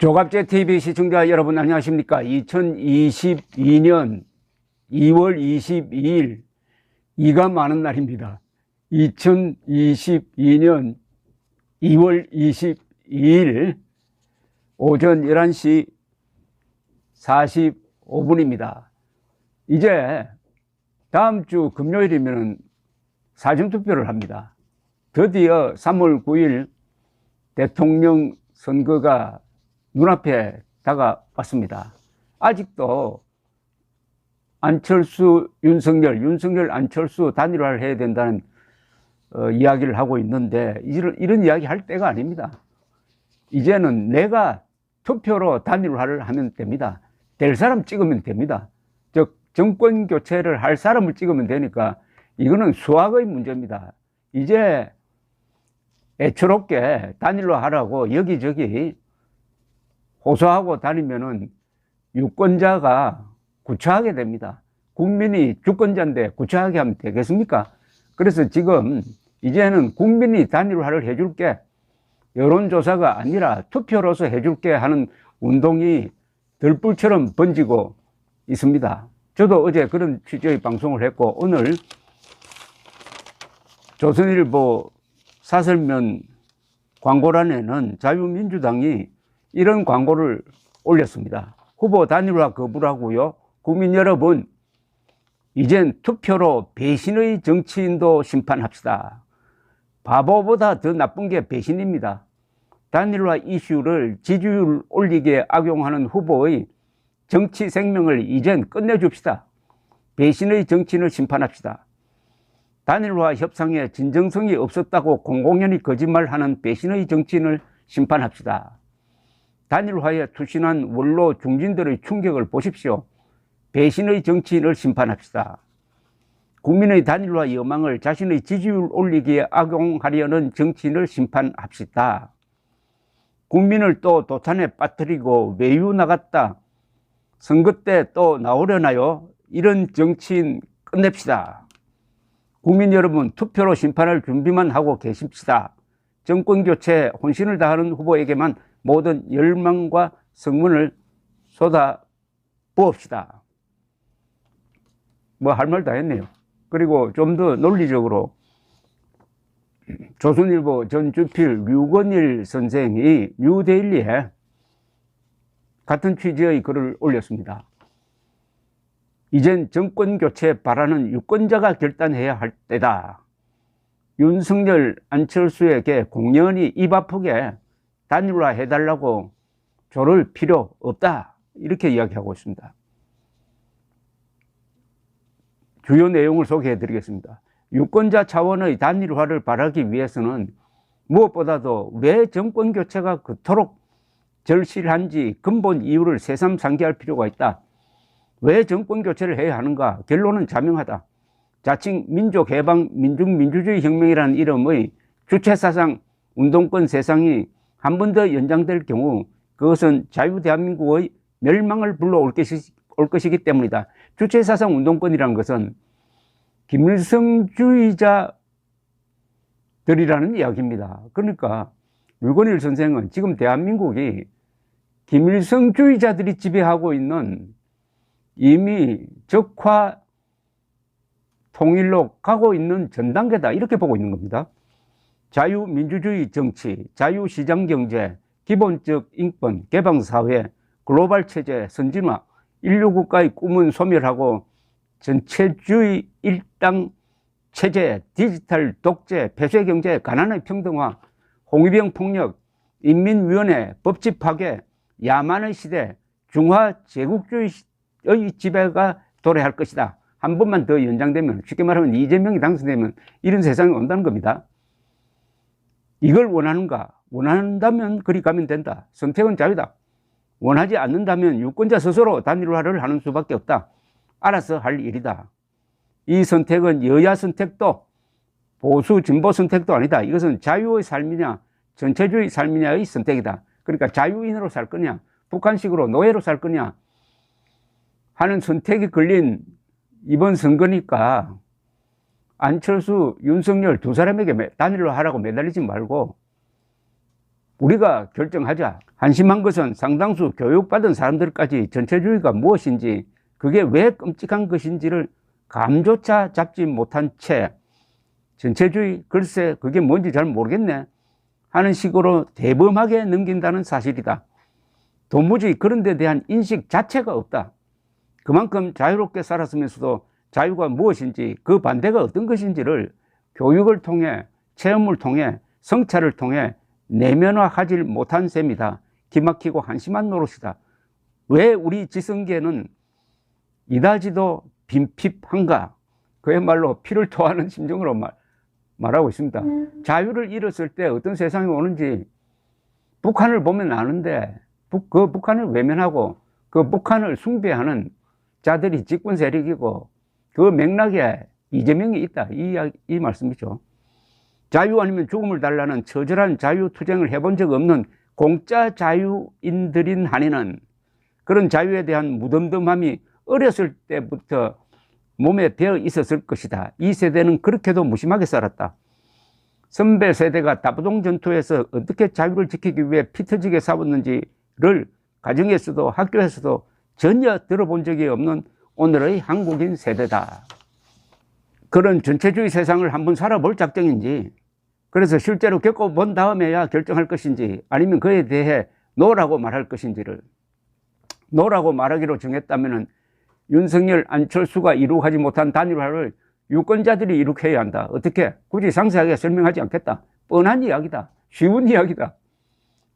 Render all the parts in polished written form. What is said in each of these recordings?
조갑제 TV 시청자 여러분 안녕하십니까? 2022년 2월 22일 이가 많은 날입니다. 2022년 2월 22일 오전 11시 45분입니다. 이제 다음 주 금요일이면 사전투표를 합니다. 드디어 3월 9일 대통령 선거가 눈앞에 다가왔습니다. 아직도 안철수, 윤석열, 안철수 단일화를 해야 된다는 이야기를 하고 있는데 이런 이야기 할 때가 아닙니다. 이제는 내가 투표로 단일화를 하면 됩니다. 될 사람 찍으면 됩니다. 즉 정권 교체를 할 사람을 찍으면 되니까 이거는 수학의 문제입니다. 이제 애처롭게 단일화 하라고 여기저기 호소하고 다니면은 유권자가 구차하게 됩니다. 국민이 주권자인데 구차하게 하면 되겠습니까? 그래서 지금 이제는 국민이 단일화를 해줄게, 여론조사가 아니라 투표로서 해줄게 하는 운동이 들불처럼 번지고 있습니다. 저도 어제 그런 취지의 방송을 했고, 오늘 조선일보 사설면 광고란에는 자유민주당이 이런 광고를 올렸습니다. 후보 단일화 거부라고요? 국민 여러분, 이젠 투표로 배신의 정치인도 심판합시다. 바보보다 더 나쁜 게 배신입니다. 단일화 이슈를 지지율 올리기에 악용하는 후보의 정치 생명을 이젠 끝내줍시다. 배신의 정치인을 심판합시다. 단일화 협상에 진정성이 없었다고 공공연히 거짓말하는 배신의 정치인을 심판합시다. 단일화에 투신한 원로 중진들의 충격을 보십시오. 배신의 정치인을 심판합시다. 국민의 단일화 여망을 자신의 지지율 올리기에 악용하려는 정치인을 심판합시다. 국민을 또 도탄에 빠뜨리고 외유 나갔다, 선거 때 또 나오려나요? 이런 정치인 끝냅시다. 국민 여러분, 투표로 심판할 준비만 하고 계십시다. 정권교체에 혼신을 다하는 후보에게만 모든 열망과 성문을 쏟아 부읍시다. 뭐 할 말 다 했네요. 그리고 좀 더 논리적으로 조선일보 전주필 류건일 선생이 뉴데일리에 같은 취지의 글을 올렸습니다. 이젠 정권교체 바라는 유권자가 결단해야 할 때다. 윤석열, 안철수에게 공연히 입 아프게 단일화 해달라고 조를 필요 없다, 이렇게 이야기하고 있습니다. 주요 내용을 소개해 드리겠습니다. 유권자 차원의 단일화를 바라기 위해서는 무엇보다도 왜 정권 교체가 그토록 절실한지 근본 이유를 새삼상기할 필요가 있다. 왜 정권 교체를 해야 하는가? 결론은 자명하다. 자칭 민족해방 민중민주주의 혁명이라는 이름의 주체사상 운동권 세상이 한 번 더 연장될 경우 그것은 자유대한민국의 멸망을 불러올 것이기 때문이다. 주체사상 운동권이라는 것은 김일성주의자들이라는 이야기입니다. 그러니까 류건일 선생은 지금 대한민국이 김일성주의자들이 지배하고 있는 이미 적화 통일로 가고 있는 전단계다, 이렇게 보고 있는 겁니다. 자유민주주의 정치, 자유시장경제, 기본적 인권, 개방사회, 글로벌 체제, 선진화, 인류국가의 꿈은 소멸하고 전체주의 일당 체제, 디지털 독재, 폐쇄경제, 가난의 평등화, 홍위병 폭력, 인민위원회, 법치 파괴, 야만의 시대, 중화 제국주의의 지배가 도래할 것이다. 한 번만 더 연장되면, 쉽게 말하면 이재명이 당선되면 이런 세상이 온다는 겁니다. 이걸 원하는가? 원한다면 그리 가면 된다. 선택은 자유다. 원하지 않는다면 유권자 스스로 단일화를 하는 수밖에 없다. 알아서 할 일이다. 이 선택은 여야 선택도 보수 진보 선택도 아니다. 이것은 자유의 삶이냐 전체주의 삶이냐의 선택이다. 그러니까 자유인으로 살 거냐 북한식으로 노예로 살 거냐 하는 선택이 걸린 이번 선거니까 안철수, 윤석열 두 사람에게 단일화 하라고 매달리지 말고 우리가 결정하자. 한심한 것은 상당수 교육받은 사람들까지 전체주의가 무엇인지, 그게 왜 끔찍한 것인지를 감조차 잡지 못한 채 전체주의, 글쎄 그게 뭔지 잘 모르겠네 하는 식으로 대범하게 넘긴다는 사실이다. 도무지 그런 데 대한 인식 자체가 없다. 그만큼 자유롭게 살았으면서도 자유가 무엇인지, 그 반대가 어떤 것인지를 교육을 통해, 체험을 통해, 성찰을 통해 내면화하지 못한 셈이다. 기막히고 한심한 노릇이다. 왜 우리 지성계는 이다지도 빈핍한가? 그야말로 피를 토하는 심정으로 말하고 있습니다. 자유를 잃었을 때 어떤 세상이 오는지 북한을 보면 아는데, 그 북한을 외면하고 그 북한을 숭배하는 자들이 집권 세력이고, 그 맥락에 이재명이 있다, 이 말씀이죠. 자유 아니면 죽음을 달라는 처절한 자유투쟁을 해본 적 없는 공짜 자유인들인 한에는 그런 자유에 대한 무덤덤함이 어렸을 때부터 몸에 배어 있었을 것이다. 이 세대는 그렇게도 무심하게 살았다. 선배 세대가 다부동 전투에서 어떻게 자유를 지키기 위해 피 터지게 싸웠는지를 가정에서도 학교에서도 전혀 들어본 적이 없는 오늘의 한국인 세대다. 그런 전체주의 세상을 한번 살아볼 작정인지, 그래서 실제로 겪어본 다음에야 결정할 것인지, 아니면 그에 대해 노라고 말할 것인지를, 노라고 말하기로 정했다면 윤석열, 안철수가 이룩하지 못한 단일화를 유권자들이 이룩해야 한다. 어떻게? 굳이 상세하게 설명하지 않겠다. 뻔한 이야기다. 쉬운 이야기다.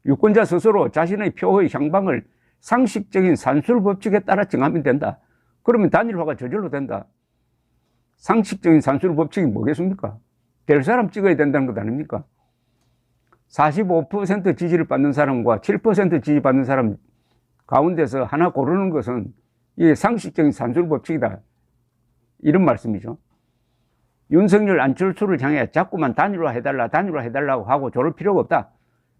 유권자 스스로 자신의 표의 향방을 상식적인 산술법칙에 따라 정하면 된다. 그러면 단일화가 저절로 된다. 상식적인 산술법칙이 뭐겠습니까? 될 사람 찍어야 된다는 것 아닙니까? 45% 지지를 받는 사람과 7% 지지받는 사람 가운데서 하나 고르는 것은 이게 상식적인 산술법칙이다, 이런 말씀이죠. 윤석열, 안철수를 향해 자꾸만 단일화 해달라고 하고 조를 필요가 없다.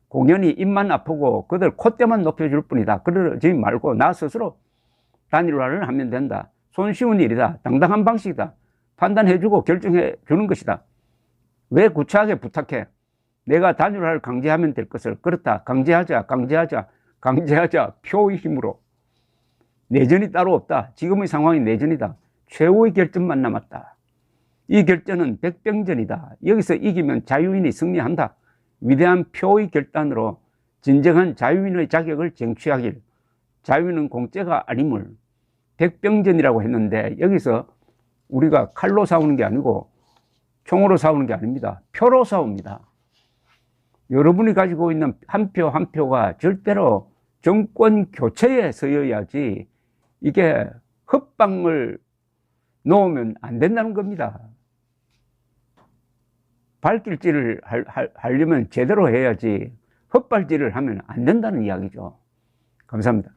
공연히 입만 아프고 그들 콧대만 높여줄 뿐이다. 그러지 말고 나 스스로 단일화를 하면 된다. 손쉬운 일이다. 당당한 방식이다. 판단해주고 결정해주는 것이다. 왜 구차하게 부탁해? 내가 단일화를 강제하면 될 것을. 그렇다. 강제하자. 표의 힘으로. 내전이 따로 없다. 지금의 상황이 내전이다. 최후의 결전만 남았다. 이 결전은 백병전이다. 여기서 이기면 자유인이 승리한다. 위대한 표의 결단으로 진정한 자유인의 자격을 쟁취하길. 자유인은 공짜가 아님을 백병전이라고 했는데, 여기서 우리가 칼로 싸우는 게 아니고 총으로 싸우는 게 아닙니다. 표로 싸웁니다. 여러분이 가지고 있는 한 표 한 표가 절대로 정권 교체에 쓰여야지, 이게 헛방을 놓으면 안 된다는 겁니다. 발길질을 하려면 제대로 해야지 헛발질을 하면 안 된다는 이야기죠. 감사합니다.